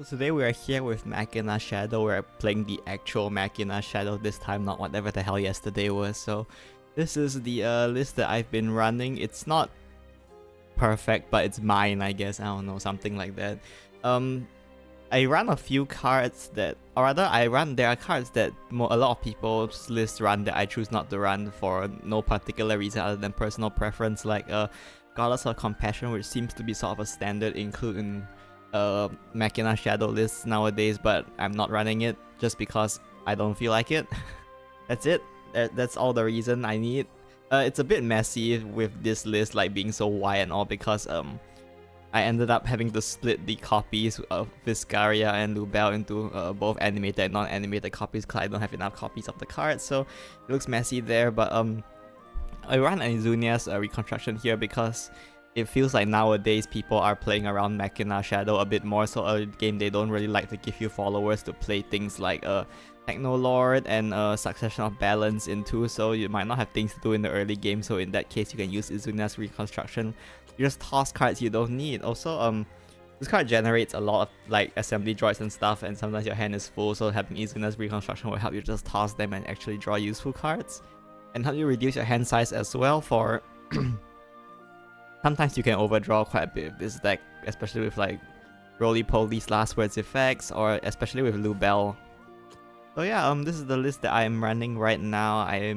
So today we are here with Machina Shadow. We're playing the actual Machina Shadow this time, not whatever the hell yesterday was. So this is the list that I've been running. It's not perfect, but it's mine, I guess. I don't know, something like that. I run a few cards that, or rather there are cards that a lot of people's lists run that I choose not to run for no particular reason other than personal preference, like Goddess of Compassion, which seems to be sort of a standard include in Machina Shadow lists nowadays, but I'm not running it just because I don't feel like it. That's it. That's all the reason I need. It's a bit messy with this list like being so wide and all because I ended up having to split the copies of Viscaria and Lubel into both animated and non-animated copies because I don't have enough copies of the cards, so it looks messy there. But I run Izunia's reconstruction here because it feels like nowadays people are playing around Machina Shadow a bit more, so early game they don't really like to give you followers to play things like Techno Lord and Succession of Balance into, so you might not have things to do in the early game, so in that case you can use Izunia's reconstruction. You just toss cards you don't need. Also, this card generates a lot of like assembly droids and stuff, and sometimes your hand is full, so having Izunia's reconstruction will help you just toss them and actually draw useful cards. And help you reduce your hand size as well for... Sometimes you can overdraw quite a bit with this deck, especially with like Roly-Poly's Last Words effects, or especially with Lubel. So yeah, this is the list that I'm running right now. I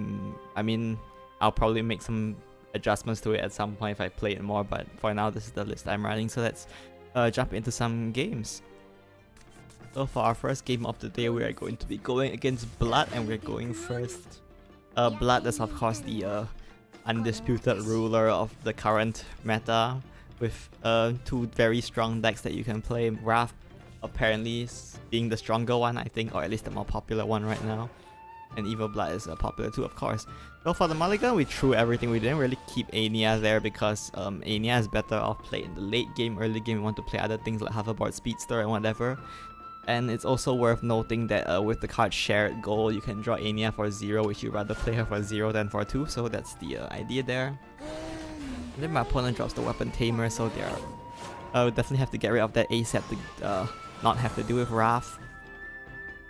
mean, I'll probably make some adjustments to it at some point if I play it more, but for now this is the list I'm running, so let's jump into some games. So for our first game of the day, we are going to be going against Blood, and we're going first. Blood is of course the undisputed ruler of the current meta, with two very strong decks that you can play. Wrath apparently being the stronger one, I think, or at least the more popular one right now. And Evil Blood is popular too, of course. So for the mulligan, we threw everything. We didn't really keep Ania there because Ania is better off played in the late game. Early game, we want to play other things like Hoverboard Speedster and whatever. And it's also worth noting that with the card Shared Goal, you can draw Ania for 0, which you'd rather play her for 0 than for 2, so that's the idea there. And then my opponent drops the Weapon Tamer, so they're definitely have to get rid of that ASAP to not have to deal with Wrath.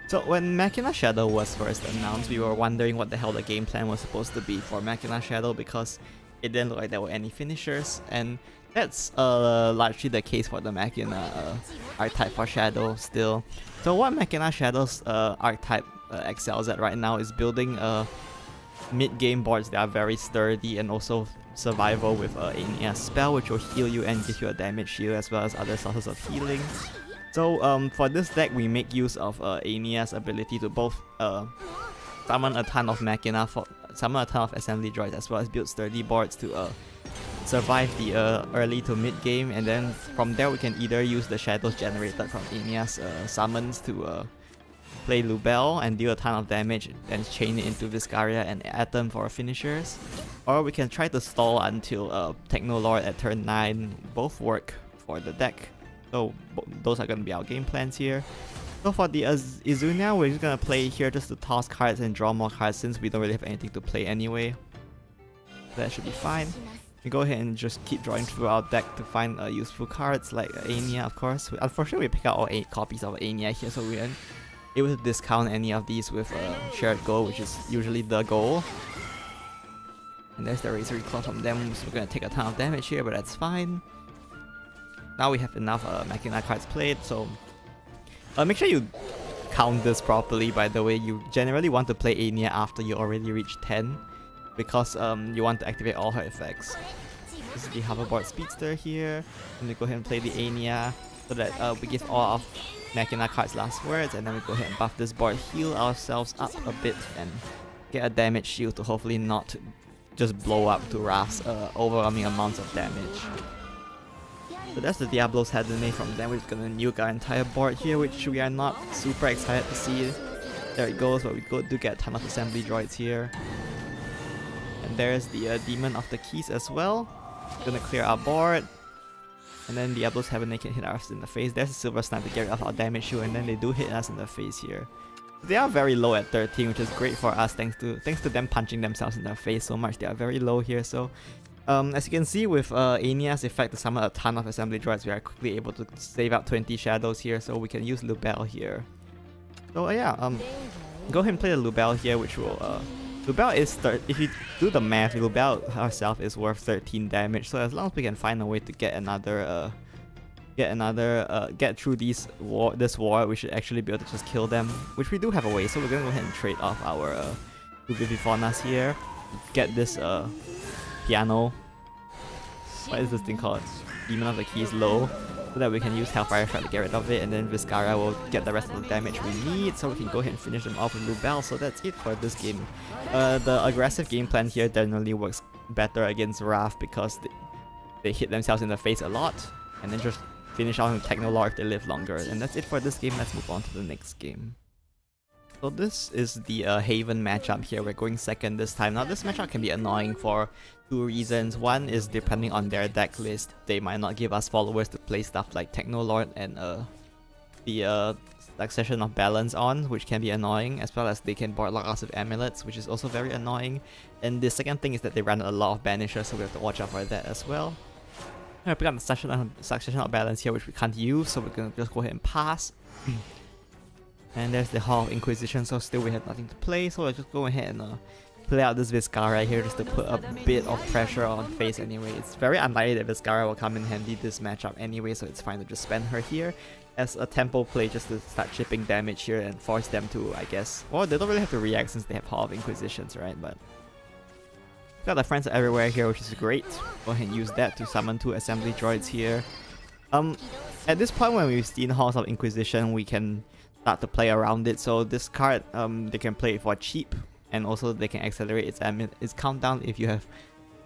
So when Machina Shadow was first announced, we were wondering what the hell the game plan was supposed to be for Machina Shadow because it didn't look like there were any finishers, and that's largely the case for the Machina archetype for Shadow still. So what Machina Shadow's archetype excels at right now is building mid-game boards that are very sturdy and also survival with Ania's spell, which will heal you and give you a damage shield as well as other sources of healing. So for this deck, we make use of Ania's ability to both summon a ton of Machina, summon a ton of assembly droids, as well as build sturdy boards to survive the early to mid game, and then from there we can either use the shadows generated from Ania's summons to play Lubel and deal a ton of damage, then chain it into Viscaria and Atom for finishers, or we can try to stall until Techno Lord at turn 9. Both work for the deck, so those are going to be our game plans here. So for the Izunia, we're just going to play here just to toss cards and draw more cards since we don't really have anything to play anyway. That should be fine. We go ahead and just keep drawing through our deck to find useful cards like Ania, of course. Unfortunately, we pick out all 8 copies of Ania here, so we aren't able to discount any of these with Shared Goal, which is usually the goal. And there's the Razor Claw from them, so we're going to take a ton of damage here, but that's fine. Now we have enough Machina cards played, so make sure you count this properly, by the way. You generally want to play Ania after you already reach 10. Because you want to activate all her effects. This is the Hoverboard Speedster here. And we go ahead and play the Ania so that we give all of Machina cards Last Words, and then we go ahead and buff this board, heal ourselves up a bit, and get a damage shield to hopefully not just blow up to Wrath's overwhelming amounts of damage. So that's the Diablo's Hedone. From then we're just gonna nuke our entire board here, which we are not super excited to see. There it goes, but we do get a ton of assembly droids here. And there's the Demon of the Keys as well. Gonna clear our board. And then Diablo's Hedone can hit us in the face. There's a Silver Snipe to get rid of our damage shield, and then they do hit us in the face here. They are very low at 13, which is great for us thanks to them punching themselves in the face so much. They are very low here, so As you can see with Ania's effect to summon a ton of assembly droids, we are quickly able to save out 20 shadows here, so we can use Lubel here. So yeah, go ahead and play the Lubel here, which will Lubel is if you do the math, Lubel herself is worth 13 damage. So as long as we can find a way to get through this war, we should actually be able to just kill them, which we do have a way. So we're gonna go ahead and trade off our two Vivifornas here, get this piano. What is this thing called? Demon of the Keys low, so that we can use Hellfire Shot to get rid of it, and then Viscara will get the rest of the damage we need, so we can go ahead and finish them off with Lubel. So that's it for this game. The aggressive game plan here generally works better against Wrath because they hit themselves in the face a lot, and then just finish off with Technolore if they live longer. And that's it for this game. Let's move on to the next game. So this is the Haven matchup here. We're going second this time. Now this matchup can be annoying for two reasons. One is depending on their deck list, they might not give us followers to play stuff like Technolord and the Succession of Balance on, which can be annoying, as well as they can board lock us with Amulets, which is also very annoying. And the second thing is that they run a lot of Banishers, so we have to watch out for that as well. I pick up the Succession of Balance here, which we can't use, so we're gonna just go ahead and pass. And there's the Hall of Inquisition, so still we have nothing to play, so I'll just go ahead and play out this Viscara here just to put a bit of pressure on face anyway. It's very unlikely that Viscara will come in handy this matchup anyway, so it's fine to just spend her here as a tempo play just to start chipping damage here and force them to, I guess. Well, they don't really have to react since they have Hall of Inquisitions, right? But got the friends everywhere here, which is great. Go ahead and use that to summon two assembly droids here. At this point when we've seen Halls of Inquisition, we can start to play around it. So this card, they can play it for cheap, and also they can accelerate its countdown if you have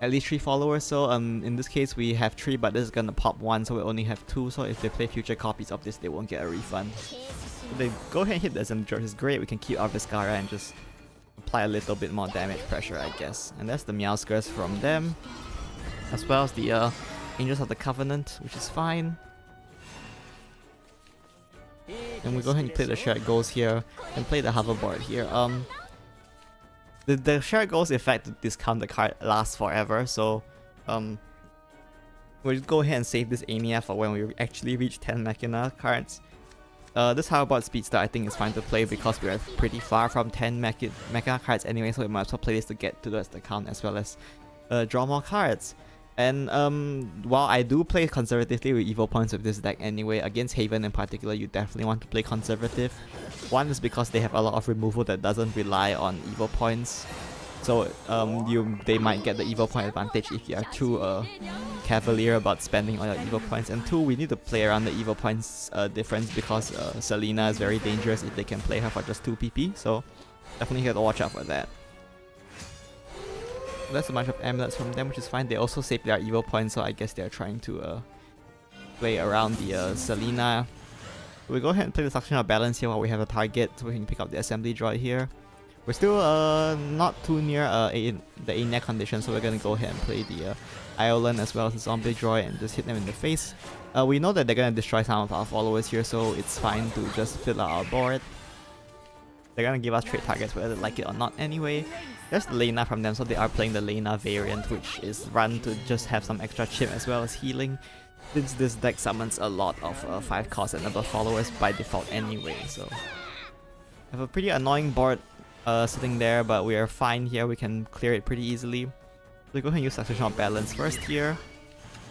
at least 3 followers. So in this case we have 3, but this is gonna pop 1, so we only have 2. So if they play future copies of this, they won't get a refund. So they go ahead and hit the assembly droid, which is great. We can keep our Viscara and just apply a little bit more damage pressure, I guess. And that's the Meowskers from them, as well as the Angels of the Covenant, which is fine. And we go ahead and play the Shared Goals here and play the Hoverboard here. The Shared Goals effect to discount the card lasts forever, so we'll just go ahead and save this Ania for when we actually reach 10 Machina cards. This Hoverboard Speedster I think is fine to play because we are pretty far from 10 Machina cards anyway, so we might as well play this to get to the count as well as draw more cards. And while I do play conservatively with evil points with this deck anyway, against Haven in particular, you definitely want to play conservative. One is because they have a lot of removal that doesn't rely on evil points, so they might get the evil point advantage if you are too cavalier about spending all your evil points. And 2, we need to play around the evil points difference because Selena is very dangerous if they can play her for just 2 PP, so definitely have to watch out for that. That's a bunch of amulets from them, which is fine. They also save their evil points, so I guess they're trying to play around the Selena. We go ahead and play the Succession of Balance here while we have a target, so we can pick up the assembly droid here. We're still not too near the A-net condition, so we're gonna go ahead and play the Iolan as well as the zombie droid and just hit them in the face. We know that they're gonna destroy some of our followers here, so it's fine to just fill out our board. They're gonna give us trade targets whether they like it or not anyway. There's the Lena from them, so they are playing the Lena variant, which is run to just have some extra chip as well as healing, since this deck summons a lot of 5 cost and above followers by default anyway. So I have a pretty annoying board sitting there, but we are fine here. We can clear it pretty easily. So we go ahead and use Succession of Balance first here,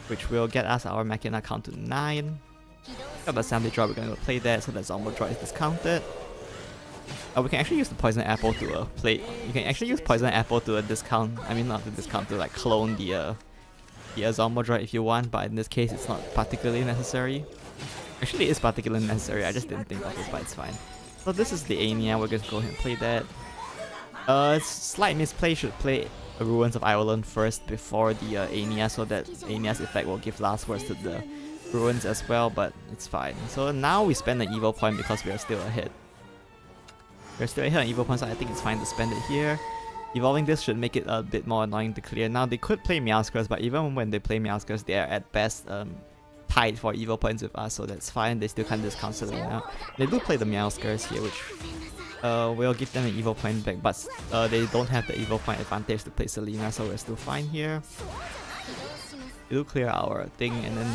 which will get us our Machina count to 9. Got the assembly droid, we're gonna go play that so that Zombo droid is discounted. We can actually use the Poison Apple to play. You can actually use Poison Apple to discount. I mean, not to discount, to like clone the Zombo droid if you want, but in this case, it's not particularly necessary. Actually, it is particularly necessary. I just didn't think of it, but it's fine. So this is the Ania. We're going to go ahead and play that. Slight misplay. Should play Ruins of Iolan first before the Ania, so that Ania's effect will give last words to the Ruins as well. But it's fine. So now we spend an evil point because we are still ahead. We're still ahead on evil points, so I think it's fine to spend it here. Evolving this should make it a bit more annoying to clear. Now, they could play Meowskers, but even when they play Meowskers, they are at best tied for evil points with us, so that's fine. They still can't discount Selena. They do play the Meowskers here, which will give them an evil point back, but they don't have the evil point advantage to play Selena, so we're still fine here. we do clear our thing, and then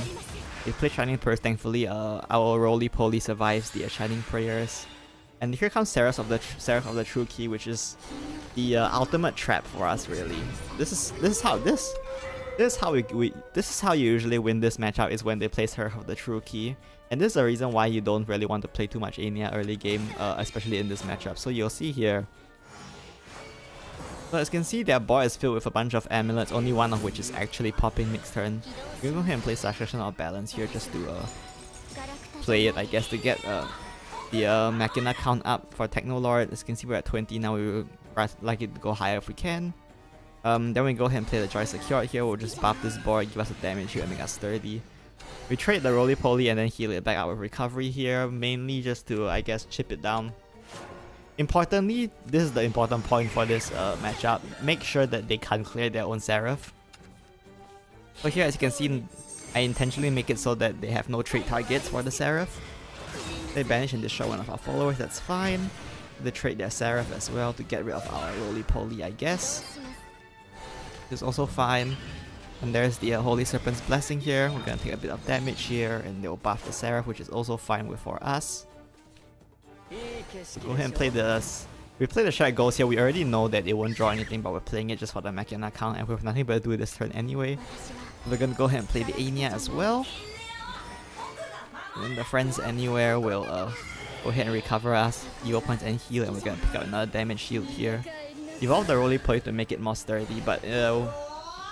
we play Shining Prayers. Thankfully, our roly-poly survives the Shining Prayers. And here comes Seraph of the True Key, which is the ultimate trap for us, really. This is how you usually win this matchup, is when they play Seraph of the True Key. And this is the reason why you don't really want to play too much Anya early game, especially in this matchup. So you'll see here. So as you can see, their board is filled with a bunch of amulets, only one of which is actually popping next turn. We're going to go ahead and play Succession of Balance here just to play it, I guess, to get the Machina count up for Technolord. As you can see, we're at 20 now. We would like it to go higher if we can. Then we go ahead and play the Joy Secured here. We'll just buff this board, give us a damage here and make us sturdy. We trade the roly-poly and then heal it back out with recovery here, mainly just to, I guess, chip it down. Importantly, this is the important point for this matchup. Make sure that they can't clear their own Seraph. So here, as you can see, I intentionally make it so that they have no trade targets for the Seraph. They banish and destroy one of our followers, that's fine. They trade their Seraph as well to get rid of our roly-poly, I guess. It's also fine. And there's the Holy Serpent's Blessing here. We're gonna take a bit of damage here, and they'll buff the Seraph, which is also fine for us. So go ahead and play this. We play the Shared Ghost here. We already know that it won't draw anything, but we're playing it just for the Machina count, and we have nothing but to do this turn anyway. We're gonna go ahead and play the Anya as well. And then the Friends Anywhere will go ahead and recover us, heal points and heal, and we're gonna pick up another damage shield here. Evolve the roly-poly to make it more sturdy, but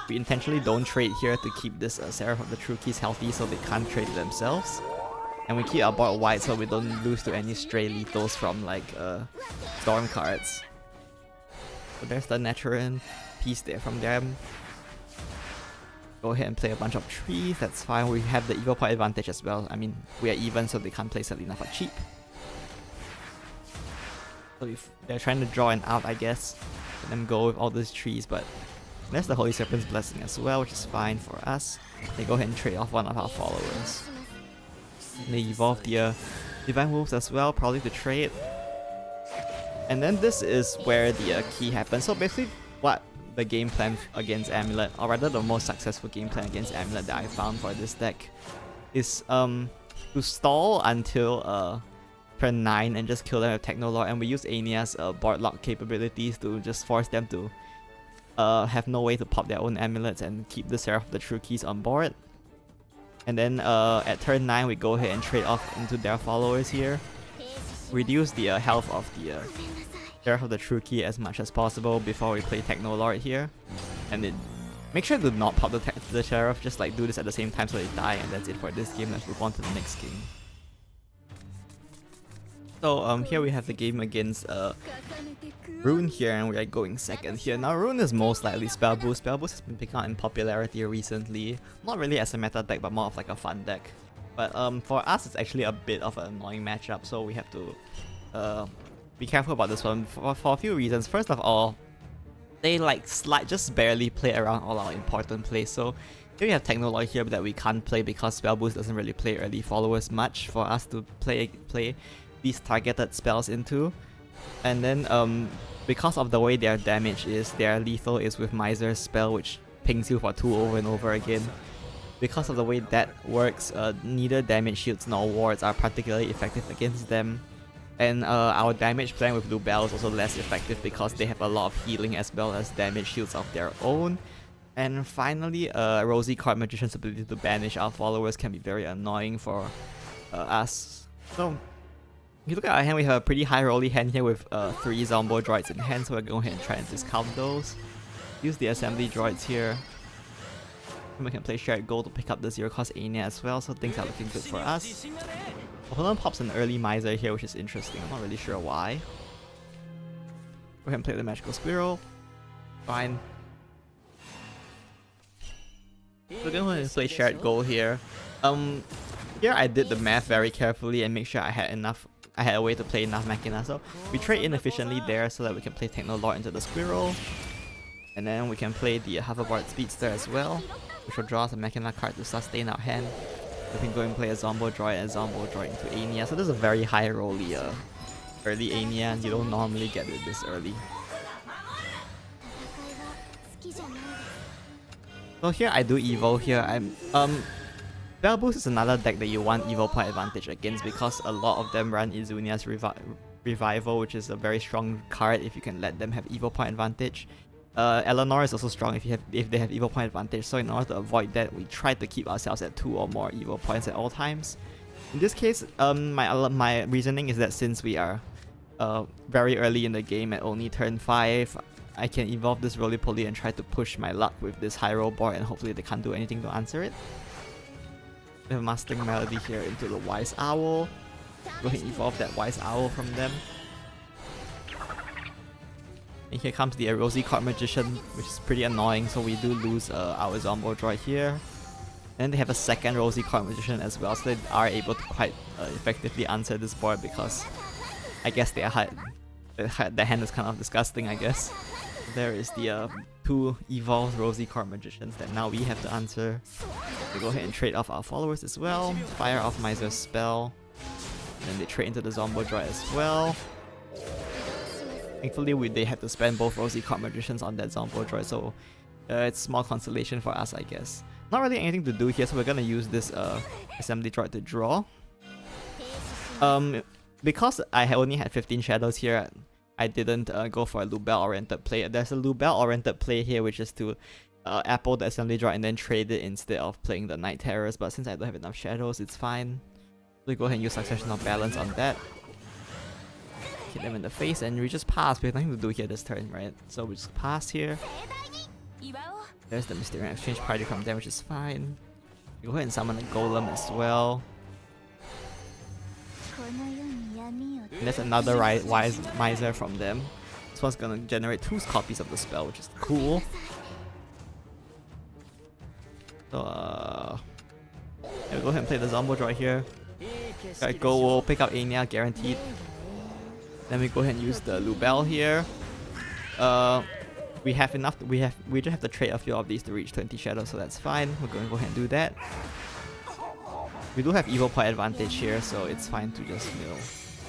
we intentionally don't trade here to keep this Seraph of the True Keys healthy so they can't trade it themselves. And we keep our board wide so we don't lose to any stray lethals from like Storm cards. So there's the Natural piece there from them. Go ahead and play a bunch of trees, that's fine. We have the Eagle Point advantage as well. I mean, we are even, so they can't play Selena for cheap. So if they're trying to draw an out, I guess, let them go with all these trees, but there's the Holy Serpent's Blessing as well, which is fine for us. They go ahead and trade off one of our followers. And they evolve the Divine Wolves as well, probably to trade. And then this is where the key happens. So basically, what the game plan against Amulet, or rather the most successful game plan against Amulet that I found for this deck, is to stall until turn 9 and just kill them with Technolord, and we use Anya's board lock capabilities to just force them to have no way to pop their own amulets and keep the Seraph of the True Keys on board. And then at turn 9 we go ahead and trade off into their followers here. Reduce the health of the Seraph of the True Key as much as possible before we play Technolord here. And then make sure to not pop the Seraph, just like do this at the same time so they die, and that's it for this game. Let's move on to the next game. So here we have the game against Rune here, and we are going second here. Now Rune is most likely Spellboost. Spellboost has been picking up in popularity recently. Not really as a meta deck, but more of like a fun deck. But for us, it's actually a bit of an annoying matchup, so we have to be careful about this one for a few reasons. First of all, they like just barely play around all our important plays. So here we have Technolord here that we can't play because Spellboost doesn't really play early followers much for us to play these targeted spells into. And then because of the way their damage is, their lethal is with Miser's spell, which pings you for 2 over and over again. Because of the way that works, neither damage shields nor wards are particularly effective against them. And our damage plan with Lubel is also less effective because they have a lot of healing as well as damage shields of their own. And finally, Rosy Court Magician's ability to banish our followers can be very annoying for us. So if you look at our hand, we have a pretty high rolly hand here with 3 Zombo Droids in hand, so we're going to go ahead and try and discount those. Use the Assembly Droids here. And we can play Shared Gold to pick up the 0 cost Anya as well, so things are looking good for us. Opponent pops an early Miser here, which is interesting. I'm not really sure why. Go ahead and play the Magical Squirrel. Fine. We're going to play Shared Gold here. Here I did the math very carefully and make sure I had a way to play enough Machina. So we trade inefficiently there so that we can play Technolord into the Squirrel. And then we can play the Hoverboard Speedster as well, which will draw us a Machina card to sustain our hand. We can go and play a Zombo Droid and Zombo Droid into Anya. So this is a very high rolly early Anya. You don't normally get it this early. So here I do Evil here. Spellboost is another deck that you want Evil Point Advantage against because a lot of them run Izunia's Revival, which is a very strong card if you can let them have Evil Point Advantage. Eleanor is also strong if they have Evil Point Advantage, so in order to avoid that, we try to keep ourselves at 2 or more Evil Points at all times. In this case, my reasoning is that since we are very early in the game at only turn 5, I can evolve this roly-poly and try to push my luck with this high roll board, and hopefully they can't do anything to answer it. We have Mastering Melody here into the Wise Owl. Go ahead and evolve that Wise Owl from them. And here comes the Rosy Court Magician, which is pretty annoying, so we do lose our Zombo Droid here. And they have a second Rosy Court Magician as well, so they are able to quite effectively answer this board because I guess their hand is kind of disgusting, I guess. There is the 2 evolved Rosy Court Magicians that now we have to answer. We go ahead and trade off our followers as well, fire off Miser's spell, and then they trade into the Zombo Droid as well. Thankfully they had to spend both Rosy Court Magicians on that Zombo Droid, so it's small consolation for us, I guess. Not really anything to do here, so we're gonna use this Assembly Droid to draw. Because I only had 15 shadows here, I didn't go for a Lubel oriented play. There's a Lubel oriented play here, which is to apple the Assembly Droid and then trade it instead of playing the Night Terrors, but since I don't have enough shadows, it's fine. So we go ahead and use Succession of Balance on that. Hit them in the face and we just pass. We have nothing to do here this turn, right? So we just pass here. There's the Mysterious Exchange Party from them, which is fine. We go ahead and summon a Golem as well. And there's another Wise Miser from them. This one's gonna generate 2 copies of the spell, which is cool. So yeah, we'll go ahead and play the Zombo Droid here. We'll pick up Anya, guaranteed. Then we go ahead and use the Lubel here. We have enough. We just have to trade a few of these to reach 20 shadows, so that's fine. We're going to go ahead and do that. We do have Evil Point advantage here, so it's fine to just, you know,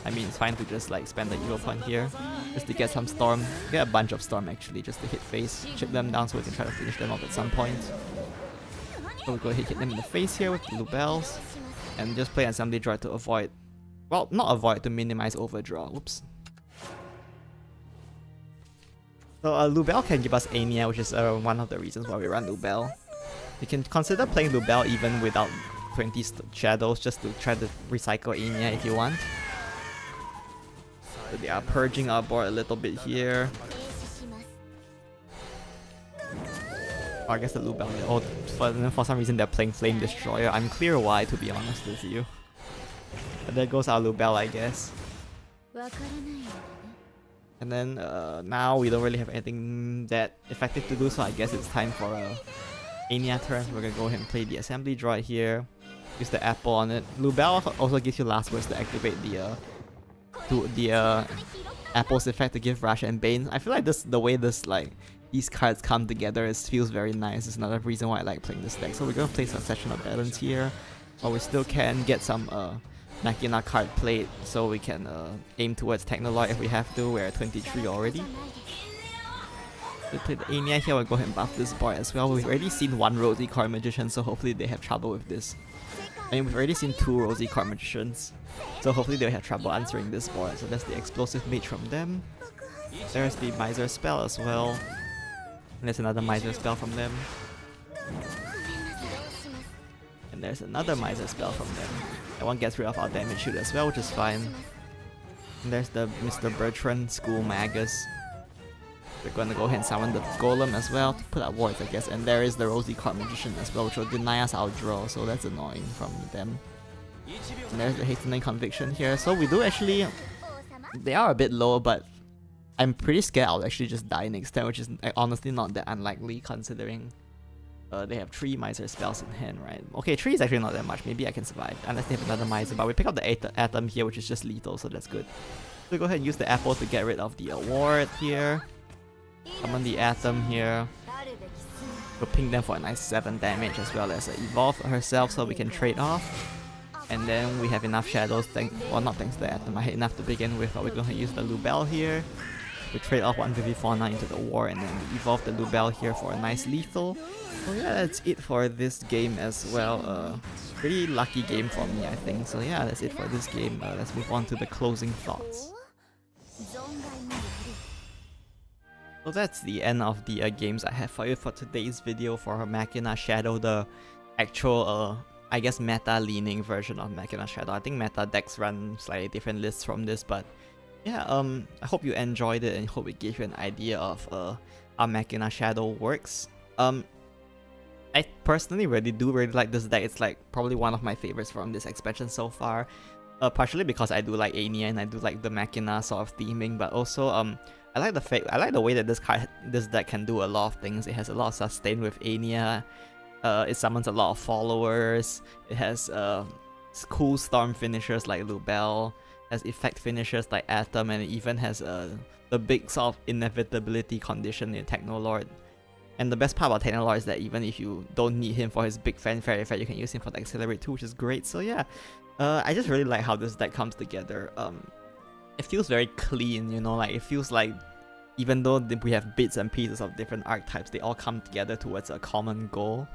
I mean, it's fine to just like spend the Evil Point here just to get some Storm. Get a bunch of Storm actually, just to hit face, chip them down so we can try to finish them off at some point. So we'll go ahead and hit them in the face here with the Lubels and just play Assembly Droid to avoid, well, not avoid, to minimize overdraw. Oops. So Lubel can give us Anya, which is one of the reasons why we run Lubel. You can consider playing Lubel even without 20 shadows just to try to recycle Anya if you want. So they are purging our board a little bit here. Oh, I guess the Lubel, oh, for some reason they're playing Flame Destroyer. Unclear why, to be honest with you. But there goes our Lubel, I guess. And then now we don't really have anything that effective to do, so I guess it's time for a Anya turn. We're gonna go ahead and play the Assembly Droid here. Use the apple on it. Lubel also gives you last words to activate the apple's effect to give Rush and Bane. I feel like the way these cards come together feels very nice. It's another reason why I like playing this deck. So we're gonna play Succession of Balance here, while we still can get some Machina card played, so we can aim towards Technoloid if we have to. We're at 23 already. We play the Anya here, we'll go ahead and buff this board as well. We've already seen one Rosy Court Magician, so hopefully they have trouble with this. I mean, we've already seen 2 Rosy Court Magicians, so hopefully they'll have trouble answering this board. So that's the Explosive Mage from them. There's the Miser spell as well. And there's another Miser spell from them. And there's another Miser spell from them. That one gets rid of our damage shoot as well, which is fine. And there's the Mr. Bertrand School Magus. We're gonna go ahead and summon the Golem as well to put up wards, I guess. And there is the Rosy Court Magician as well, which will deny us our draw, so that's annoying from them. And there's the Hastening Conviction here. So we do actually... They are a bit low, but I'm pretty scared I'll actually just die next turn, which is honestly not that unlikely considering they have 3 Miser spells in hand, right? Okay, 3 is actually not that much. Maybe I can survive, unless they have another Miser. But we pick up the Atom here, which is just lethal, so that's good. So go ahead and use the apple to get rid of the award here. Summon the Atom here. We'll ping them for a nice 7 damage, as well as evolve herself so we can trade off. And then we have enough shadows, well, not thanks to the Atom, I had enough to begin with, but we're going to use the Lubel here. We trade off 154 into the war, and then we evolve the Lubel here for a nice lethal. So yeah, that's it for this game as well. Pretty lucky game for me, I think. So yeah, that's it for this game. Let's move on to the closing thoughts. So that's the end of the games I have for you for today's video for Machina Shadow, the actual, I guess, meta-leaning version of Machina Shadow. I think meta decks run slightly different lists from this, but yeah, I hope you enjoyed it and hope it gave you an idea of how Machina Shadow works. I personally really like this deck. It's like probably one of my favorites from this expansion so far. Partially because I do like Ania and I do like the Machina sort of theming, but also I like the way that this deck can do a lot of things. It has a lot of sustain with Ania. It summons a lot of followers. It has cool storm finishers like Lubel. Has effect finishers like Atom, and it even has the big sort of inevitability condition in Technolord. And the best part about Technolord is that even if you don't need him for his big fanfare effect, you can use him for the Accelerate too, which is great. So yeah, I just really like how this deck comes together. It feels very clean, you know, like it feels like even though we have bits and pieces of different archetypes, they all come together towards a common goal.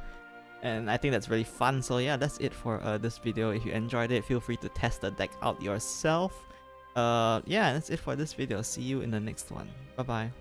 And I think that's really fun. So yeah, that's it for this video. If you enjoyed it, feel free to test the deck out yourself. Yeah, that's it for this video. See you in the next one. Bye bye.